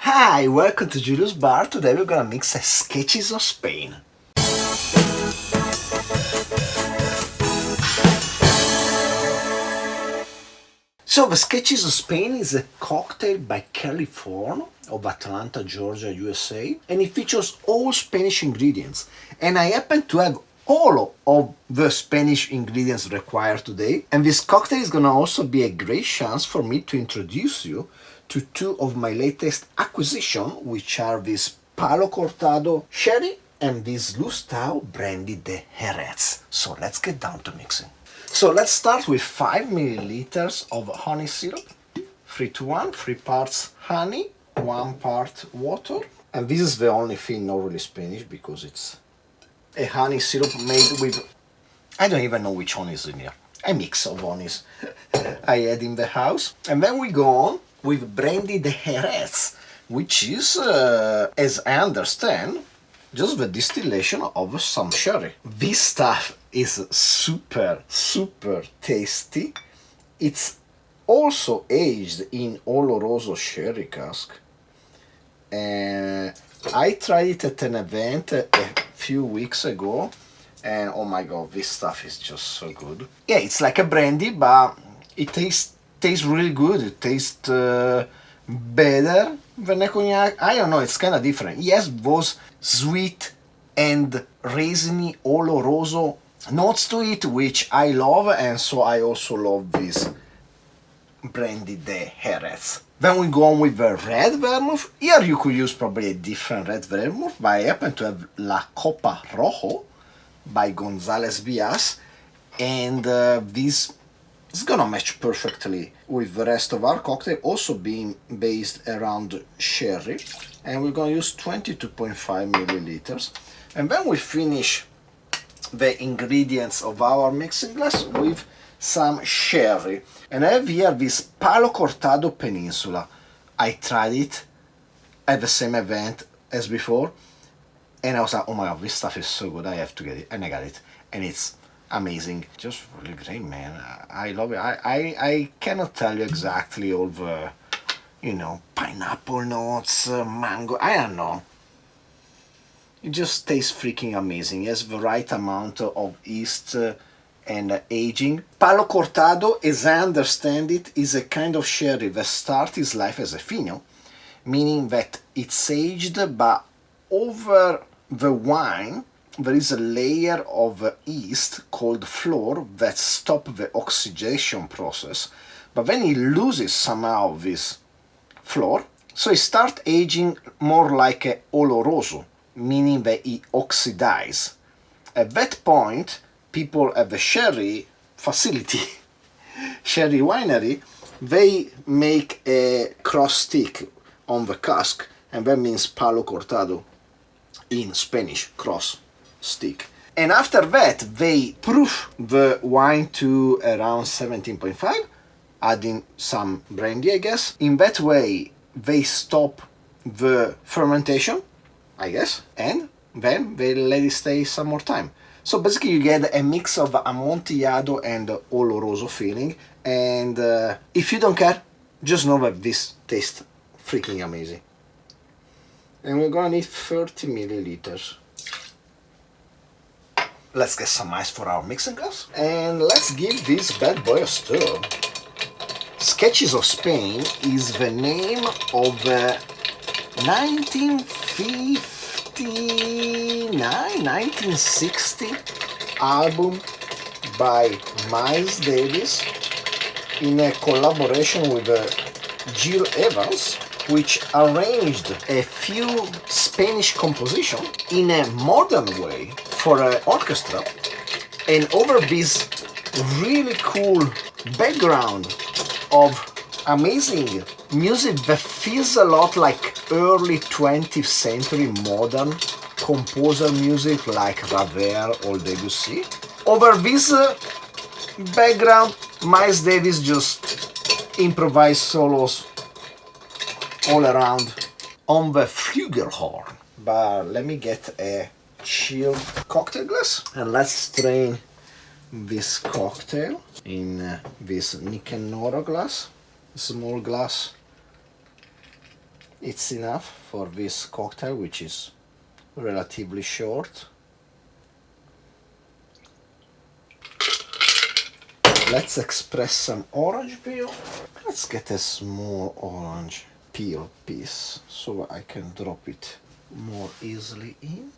Hi, welcome to Julius Bar. Today we're gonna mix sketches of Spain. So the Sketches of Spain is a cocktail by Kelly Forn of Atlanta, Georgia, USA, and it features all Spanish ingredients. And I happen to have all of the Spanish ingredients required today. And this cocktail is gonna also be a great chance for me to introduce you to two of my latest acquisitions, which are this Palo Cortado Sherry and this Lustau Brandy de Jerez. So let's get down to mixing. So let's start with 5 milliliters of honey syrup, 3:1, 3 parts honey, 1 part water. And this is the only thing not really Spanish because it's a honey syrup made with, I don't even know which honey is in here, a mix of honeys I had in the house. And then we go on with Brandy de Jerez, which is, as I understand, just the distillation of some sherry. This stuff is super tasty. It's also aged in Oloroso sherry cask. And I tried it at an event a few weeks ago, and oh my god, this stuff is just so good. Yeah, it's like a brandy, but it tastes really good. It tastes better than a cognac. I don't know, it's kind of different. Yes, those sweet and raisiny oloroso notes to it, which I love, and so I also love this Brandy de Jerez. Then we go on with the red vermouth. Here you could use probably a different red vermouth, but I happen to have La Copa Rojo by Gonzales Byass, and this is gonna match perfectly with the rest of our cocktail, also being based around sherry, and we're gonna use 22.5 milliliters. And then we finish the ingredients of our mixing glass with some sherry. And I have here this Palo Cortado Península. I tried it at the same event as before, and I was like, oh my god, this stuff is so good, I have to get it, and I got it, and it's amazing, just really great, man. I love it. I cannot tell you exactly all the, you know, pineapple notes, mango, I don't know. It just tastes freaking amazing. It has the right amount of yeast and aging. Palo Cortado, as I understand it, is a kind of sherry that starts its life as a fino, meaning that it's aged, but over the wine there is a layer of yeast called flour that stops the oxidation process, but then it loses somehow this flour, so it starts aging more like a oloroso, meaning that it oxidizes. At that point, people at the sherry facility, sherry winery, they make a cross stick on the cask, and that means Palo Cortado in Spanish, cross stick. And after that, they proof the wine to around 17.5, adding some brandy, I guess. In that way, they stop the fermentation, I guess, and then they let it stay some more time. So basically you get a mix of amontillado and oloroso feeling, and if you don't care, just know that this tastes freaking amazing. And we're gonna need 30 milliliters. Let's get some ice for our mixing glass, and let's give this bad boy a stir. Sketches of Spain is the name of the 1960 album by Miles Davis in a collaboration with Jill Evans, which arranged a few Spanish compositions in a modern way for an orchestra, and over this really cool background of amazing music that feels a lot like early 20th century modern composer music like Ravel or Debussy. Over this background, Miles Davis just improvised solos all around on the flugelhorn. But let me get a chilled cocktail glass, and let's strain this cocktail in this Nicanora glass, small glass It's enough for this cocktail, which is relatively short. Let's express some orange peel. Let's get a small orange peel piece so I can drop it more easily in.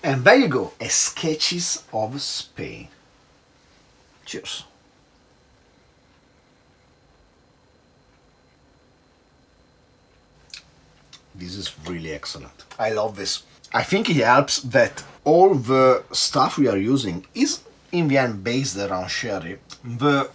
And there you go, a Sketches of Spain. Cheers. This is really excellent. I love this. I think it helps that all the stuff we are using is in the end based around sherry. The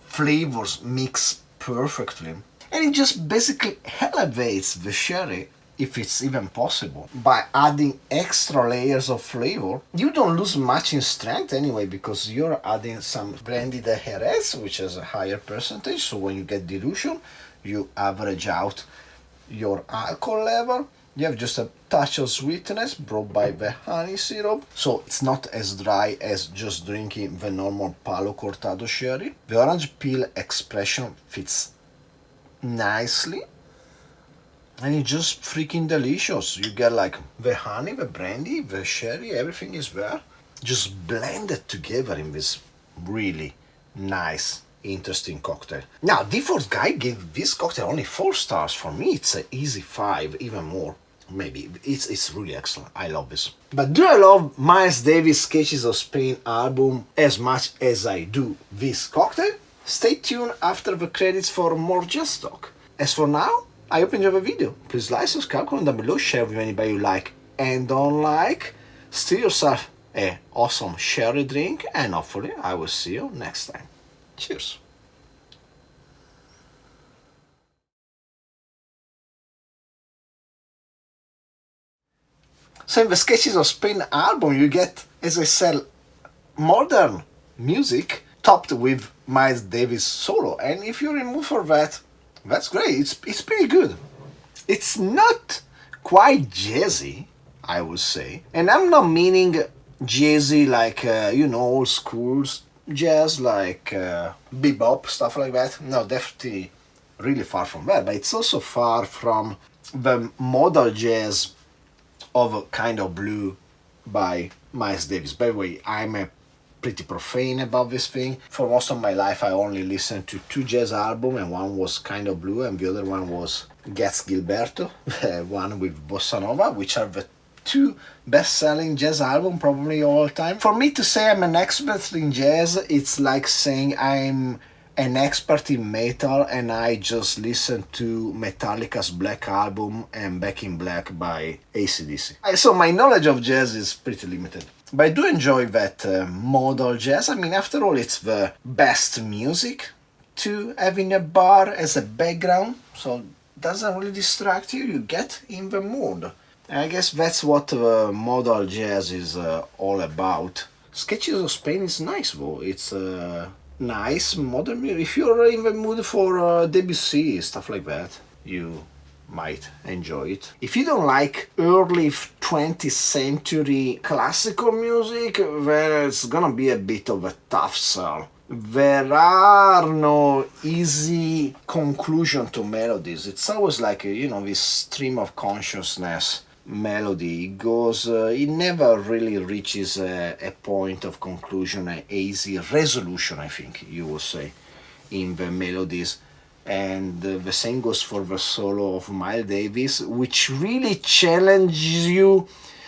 flavors mix perfectly, and it just basically elevates the sherry, if it's even possible, by adding extra layers of flavor. You don't lose much in strength anyway, because you're adding some Brandy de Jerez, which has a higher percentage, so when you get dilution, you average out your alcohol level. You have just a touch of sweetness brought by the honey syrup, so it's not as dry as just drinking the normal Palo Cortado sherry. The orange peel expression fits nicely, and it's just freaking delicious. You get like the honey, the brandy, the sherry, everything is there, just blended together in this really nice, interesting cocktail. Now, Default Guy gave this cocktail only 4 stars. For me, it's an easy 5, even more. Maybe. It's really excellent. I love this. But do I love Miles Davis' Sketches of Spain album as much as I do this cocktail? Stay tuned after the credits for more jazz talk. As for now, I hope you enjoyed the video. Please like, subscribe, comment down below, share with anybody you like and don't like. Steal yourself an awesome sherry drink, and hopefully I will see you next time. Cheers. So in the Sketches of Spain album, you get, as I said, modern music topped with Miles Davis solo. And if you remove for that, that's great. It's pretty good. It's not quite jazzy, I would say. And I'm not meaning jazzy like, old school jazz, like bebop, stuff like that. No, definitely really far from that. But it's also far from the modal jazz of a Kind of Blue by Miles Davis. By the way, I'm pretty profane about this thing. For most of my life, I only listened to 2 jazz albums, and one was Kind of Blue, and the other one was Gets Gilberto, the one with Bossa Nova, which are the 2 best-selling jazz albums probably all time. For me to say I'm an expert in jazz, it's like saying I'm an expert in metal and I just listened to Metallica's Black Album and Back in Black by AC/DC. So my knowledge of jazz is pretty limited. But I do enjoy that modal jazz. I mean, after all, it's the best music to have in a bar as a background, so it doesn't really distract you, you get in the mood. I guess that's what modal jazz is all about. Sketches of Spain is nice though. It's nice modern music. If you're in the mood for Debussy, stuff like that, you might enjoy it. If you don't like early 20th century classical music, then it's gonna be a bit of a tough sell. There are no easy conclusion to melodies. It's always like, this stream of consciousness melody. It never really reaches a point of conclusion, an easy resolution, I think you would say, in the melodies. And the same goes for the solo of Miles Davis, which really challenges you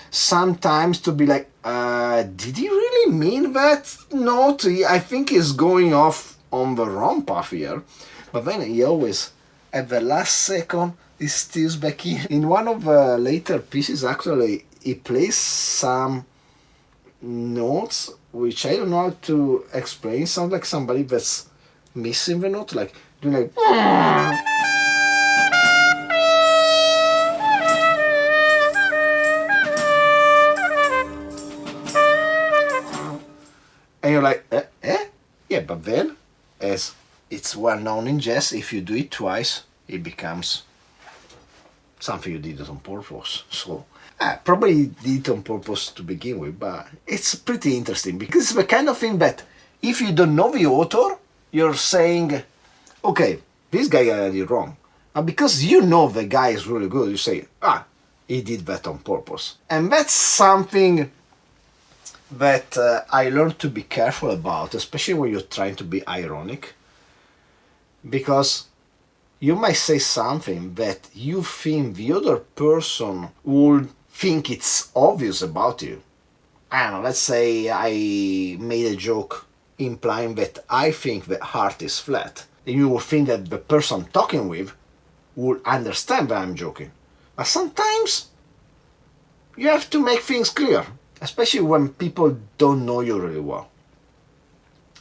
sometimes to be like, did he really mean that note? I think he's going off on the wrong path here. But then he always, at the last second, he steals back in. In one of the later pieces, actually, he plays some notes, which I don't know how to explain. It sounds like somebody that's missing the note, like doing like. And you're like, Yeah, but then, as it's well known in jazz, if you do it twice, it becomes something you did it on purpose. So, probably did it on purpose to begin with, but it's pretty interesting because it's the kind of thing that if you don't know the author, you're saying, okay, this guy got it wrong. And because you know the guy is really good, you say, ah, he did that on purpose. And that's something that I learned to be careful about, especially when you're trying to be ironic. Because you might say something that you think the other person would think it's obvious about you. I don't know, let's say I made a joke implying that I think the heart is flat. And you will think that the person I'm talking with will understand that I'm joking. But sometimes you have to make things clear, especially when people don't know you really well.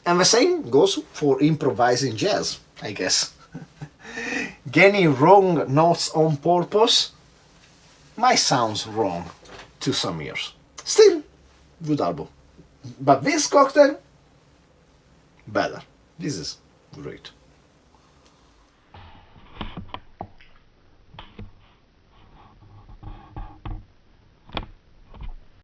And the same goes for improvising jazz, I guess. Getting wrong notes on purpose might sound wrong to some ears. Still, good album. But this cocktail, better. This is great.